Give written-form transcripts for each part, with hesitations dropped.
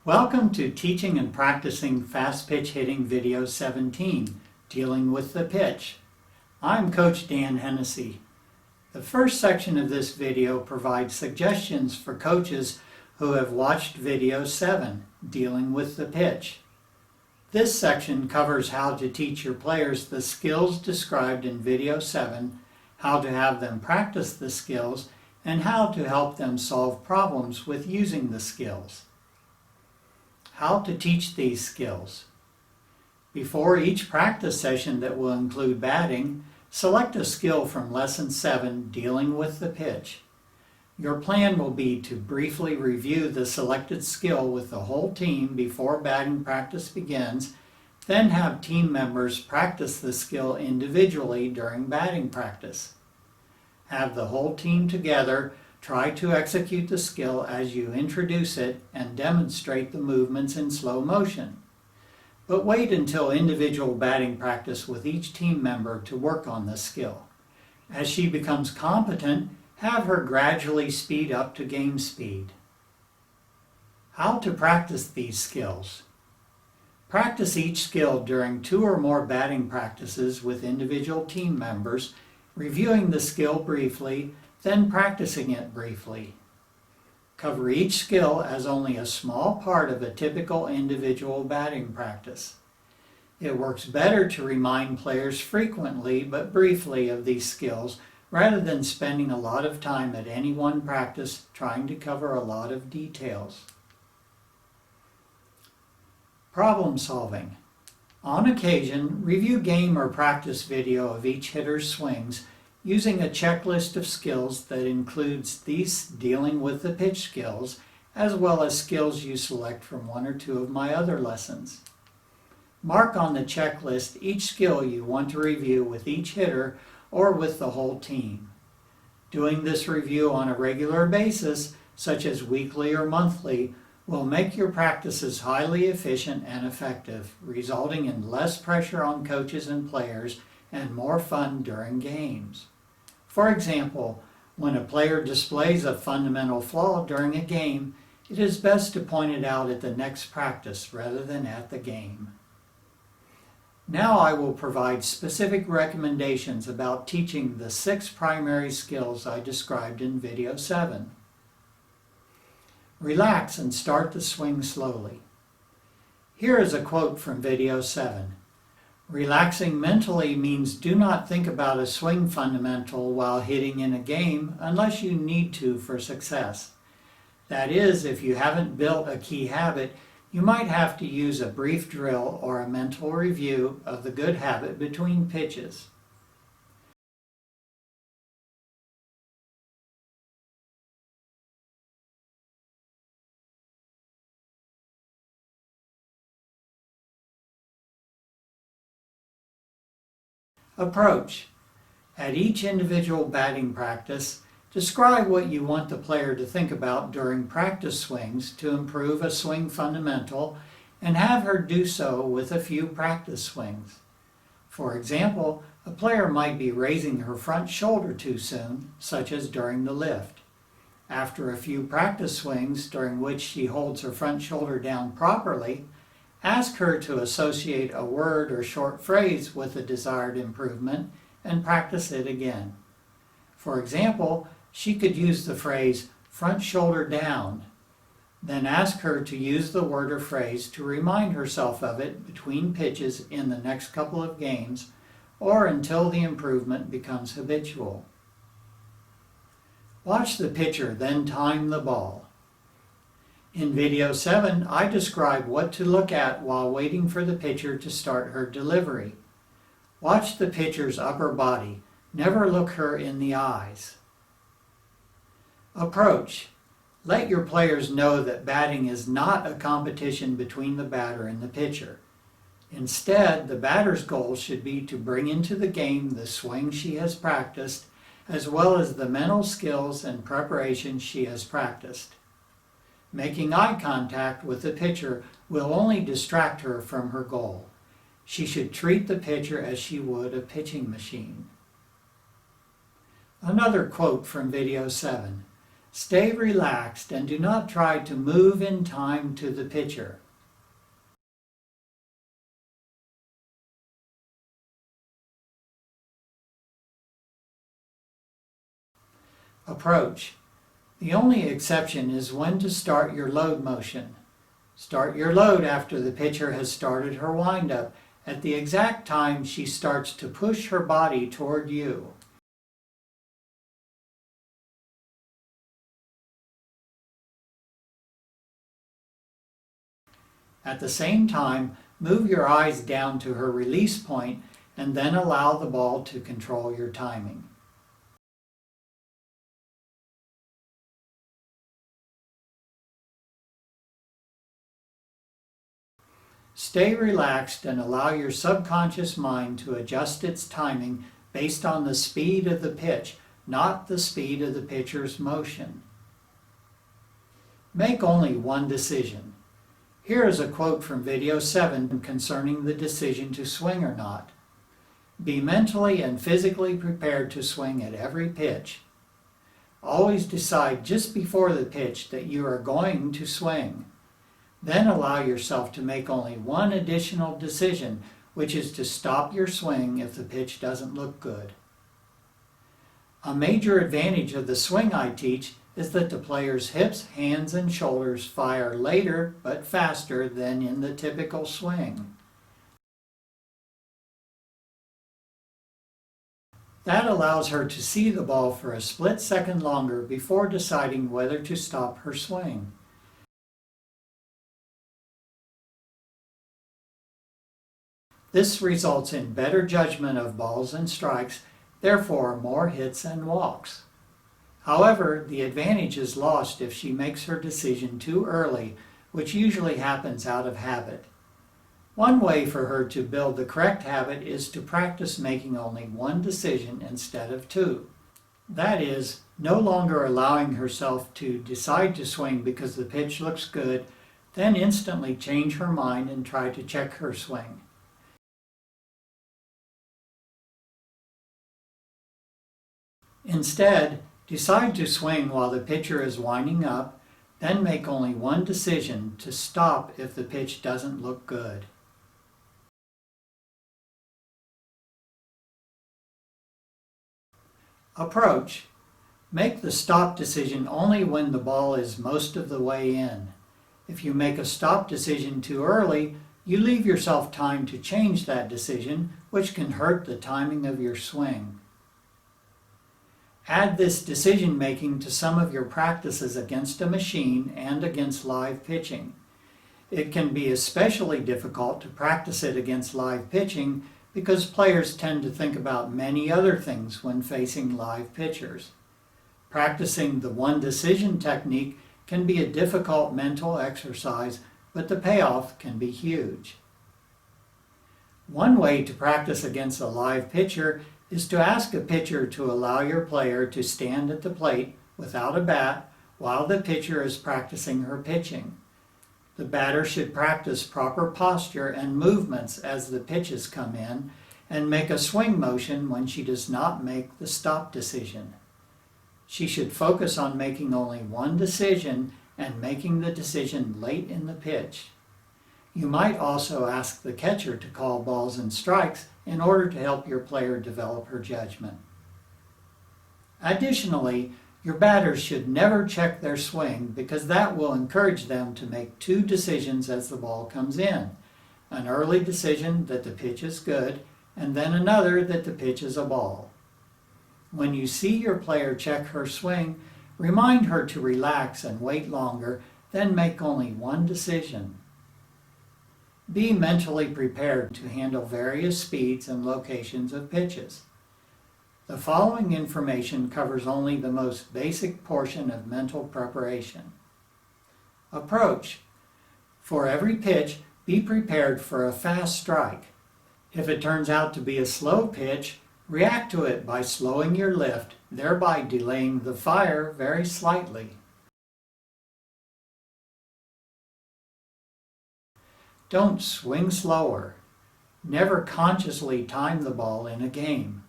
Welcome to Teaching and Practicing Fast Pitch Hitting Video 17, Dealing with the Pitch. I'm Coach Dan Hennessy. The first section of this video provides suggestions for coaches who have watched Video 7, Dealing with the Pitch. This section covers how to teach your players the skills described in Video 7, how to have them practice the skills, and how to help them solve problems with using the skills. How to teach these skills. Before each practice session that will include batting, select a skill from Lesson 7, Dealing with the Pitch. Your plan will be to briefly review the selected skill with the whole team before batting practice begins, then have team members practice the skill individually during batting practice. Have the whole team together try to execute the skill as you introduce it and demonstrate the movements in slow motion. But wait until individual batting practice with each team member to work on the skill. As she becomes competent, have her gradually speed up to game speed. How to practice these skills. Practice each skill during 2 or more batting practices with individual team members, reviewing the skill briefly, then practicing it briefly. Cover each skill as only a small part of a typical individual batting practice. It works better to remind players frequently but briefly of these skills rather than spending a lot of time at any one practice trying to cover a lot of details. Problem solving. On occasion, review game or practice video of each hitter's swings using a checklist of skills that includes these dealing with the pitch skills, as well as skills you select from 1 or 2 of my other lessons. Mark on the checklist each skill you want to review with each hitter or with the whole team. Doing this review on a regular basis, such as weekly or monthly, will make your practices highly efficient and effective, resulting in less pressure on coaches and players and more fun during games. For example, when a player displays a fundamental flaw during a game, it is best to point it out at the next practice rather than at the game. Now I will provide specific recommendations about teaching the 6 primary skills I described in Video 7. Relax and start the swing slowly. Here is a quote from Video 7. Relaxing mentally means do not think about a swing fundamental while hitting in a game unless you need to for success. That is, if you haven't built a key habit, you might have to use a brief drill or a mental review of the good habit between pitches. Approach. At each individual batting practice, describe what you want the player to think about during practice swings to improve a swing fundamental and have her do so with a few practice swings. For example, a player might be raising her front shoulder too soon, such as during the lift. After a few practice swings during which she holds her front shoulder down properly, ask her to associate a word or short phrase with the desired improvement and practice it again. For example, she could use the phrase front shoulder down, then ask her to use the word or phrase to remind herself of it between pitches in the next couple of games or until the improvement becomes habitual. Watch the pitcher, then time the ball. In Video 7, I describe what to look at while waiting for the pitcher to start her delivery. Watch the pitcher's upper body. Never look her in the eyes. Approach. Let your players know that batting is not a competition between the batter and the pitcher. Instead, the batter's goal should be to bring into the game the swing she has practiced, as well as the mental skills and preparation she has practiced. Making eye contact with the pitcher will only distract her from her goal. She should treat the pitcher as she would a pitching machine. Another quote from Video 7. Stay relaxed and do not try to move in time to the pitcher. Approach. The only exception is when to start your load motion. Start your load after the pitcher has started her windup at the exact time she starts to push her body toward you. At the same time, move your eyes down to her release point and then allow the ball to control your timing. Stay relaxed and allow your subconscious mind to adjust its timing based on the speed of the pitch, not the speed of the pitcher's motion. Make only one decision. Here is a quote from video 7 concerning the decision to swing or not. Be mentally and physically prepared to swing at every pitch. Always decide just before the pitch that you are going to swing. Then allow yourself to make only one additional decision, which is to stop your swing if the pitch doesn't look good. A major advantage of the swing I teach is that the player's hips, hands, and shoulders fire later but faster than in the typical swing. That allows her to see the ball for a split second longer before deciding whether to stop her swing. This results in better judgment of balls and strikes, therefore more hits and walks. However, the advantage is lost if she makes her decision too early, which usually happens out of habit. One way for her to build the correct habit is to practice making only one decision instead of two. That is, no longer allowing herself to decide to swing because the pitch looks good, then instantly change her mind and try to check her swing. Instead, decide to swing while the pitcher is winding up, then make only one decision to stop if the pitch doesn't look good. Approach. Make the stop decision only when the ball is most of the way in. If you make a stop decision too early, you leave yourself time to change that decision, which can hurt the timing of your swing. Add this decision making to some of your practices against a machine and against live pitching. It can be especially difficult to practice it against live pitching because players tend to think about many other things when facing live pitchers. Practicing the one decision technique can be a difficult mental exercise, but the payoff can be huge. One way to practice against a live pitcher is to ask a pitcher to allow your player to stand at the plate without a bat while the pitcher is practicing her pitching. The batter should practice proper posture and movements as the pitches come in and make a swing motion when she does not make the stop decision. She should focus on making only one decision and making the decision late in the pitch. You might also ask the catcher to call balls and strikes in order to help your player develop her judgment. Additionally, your batters should never check their swing because that will encourage them to make two decisions as the ball comes in. An early decision that the pitch is good, and then another that the pitch is a ball. When you see your player check her swing, remind her to relax and wait longer, then make only one decision. Be mentally prepared to handle various speeds and locations of pitches. The following information covers only the most basic portion of mental preparation. Approach. For every pitch, be prepared for a fast strike. If it turns out to be a slow pitch, react to it by slowing your lift, thereby delaying the fire very slightly. Don't swing slower. Never consciously time the ball in a game.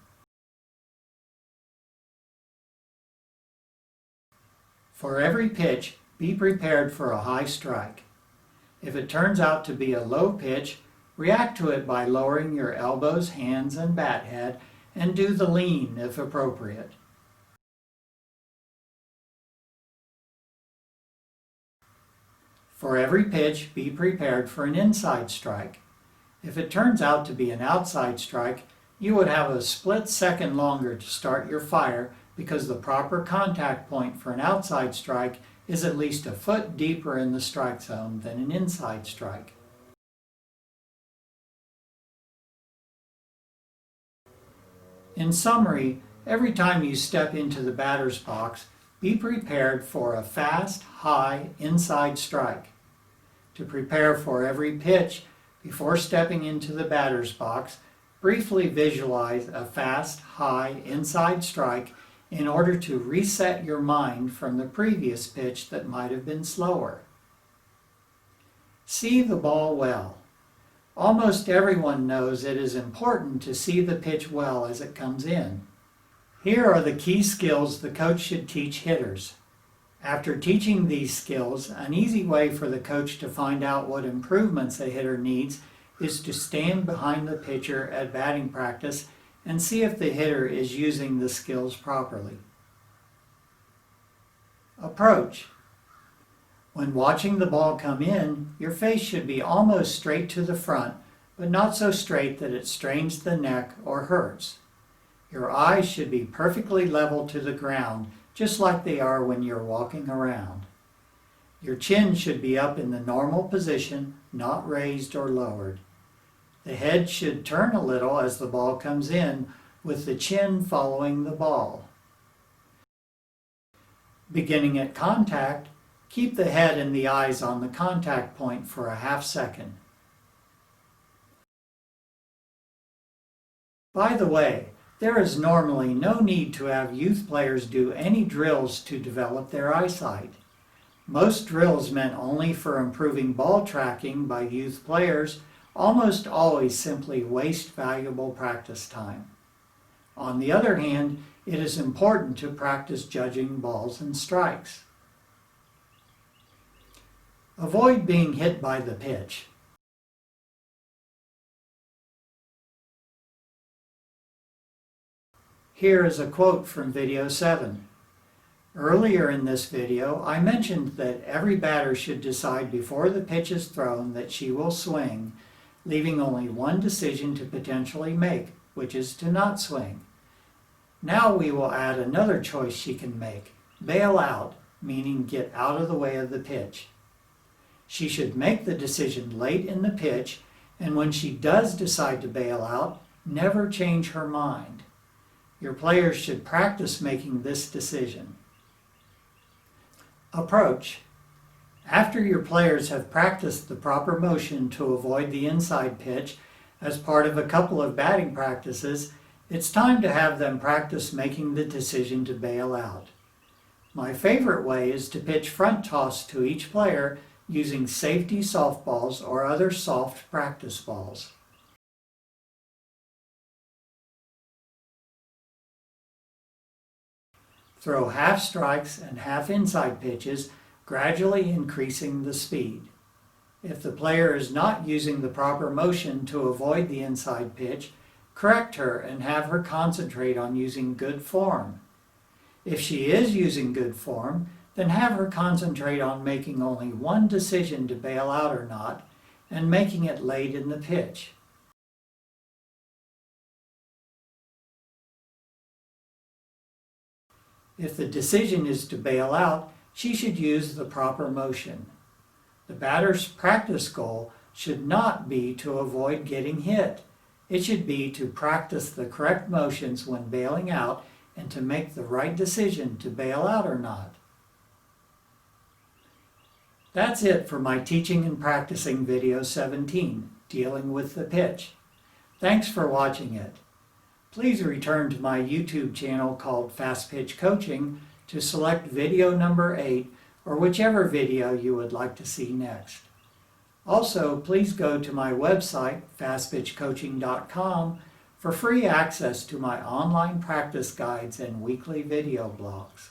For every pitch, be prepared for a high strike. If it turns out to be a low pitch, react to it by lowering your elbows, hands, and bat head, and do the lean if appropriate. For every pitch, be prepared for an inside strike. If it turns out to be an outside strike, you would have a split second longer to start your fire because the proper contact point for an outside strike is at least a foot deeper in the strike zone than an inside strike. In summary, every time you step into the batter's box, be prepared for a fast, high, inside strike. To prepare for every pitch, before stepping into the batter's box, briefly visualize a fast, high, inside strike in order to reset your mind from the previous pitch that might have been slower. See the ball well. Almost everyone knows it is important to see the pitch well as it comes in. Here are the key skills the coach should teach hitters. After teaching these skills, an easy way for the coach to find out what improvements a hitter needs is to stand behind the pitcher at batting practice and see if the hitter is using the skills properly. Approach. When watching the ball come in, your face should be almost straight to the front, but not so straight that it strains the neck or hurts. Your eyes should be perfectly level to the ground, just like they are when you're walking around. Your chin should be up in the normal position, not raised or lowered. The head should turn a little as the ball comes in, with the chin following the ball. Beginning at contact, keep the head and the eyes on the contact point for a half second. By the way, there is normally no need to have youth players do any drills to develop their eyesight. Most drills meant only for improving ball tracking by youth players almost always simply waste valuable practice time. On the other hand, it is important to practice judging balls and strikes. Avoid being hit by the pitch. Here is a quote from video 7. Earlier in this video, I mentioned that every batter should decide before the pitch is thrown that she will swing, leaving only one decision to potentially make, which is to not swing. Now we will add another choice she can make, bail out, meaning get out of the way of the pitch. She should make the decision late in the pitch, and when she does decide to bail out, never change her mind. Your players should practice making this decision. Approach. After your players have practiced the proper motion to avoid the inside pitch as part of a couple of batting practices, it's time to have them practice making the decision to bail out. My favorite way is to pitch front toss to each player using safety softballs or other soft practice balls. Throw half strikes and half inside pitches, gradually increasing the speed. If the player is not using the proper motion to avoid the inside pitch, correct her and have her concentrate on using good form. If she is using good form, then have her concentrate on making only one decision to bail out or not, and making it late in the pitch. If the decision is to bail out, she should use the proper motion. The batter's practice goal should not be to avoid getting hit. It should be to practice the correct motions when bailing out and to make the right decision to bail out or not. That's it for my teaching and practicing video 17, dealing with the pitch. Thanks for watching it. Please return to my YouTube channel called Fastpitch Coaching to select video number 8 or whichever video you would like to see next. Also, please go to my website, fastpitchcoaching.com, for free access to my online practice guides and weekly video blogs.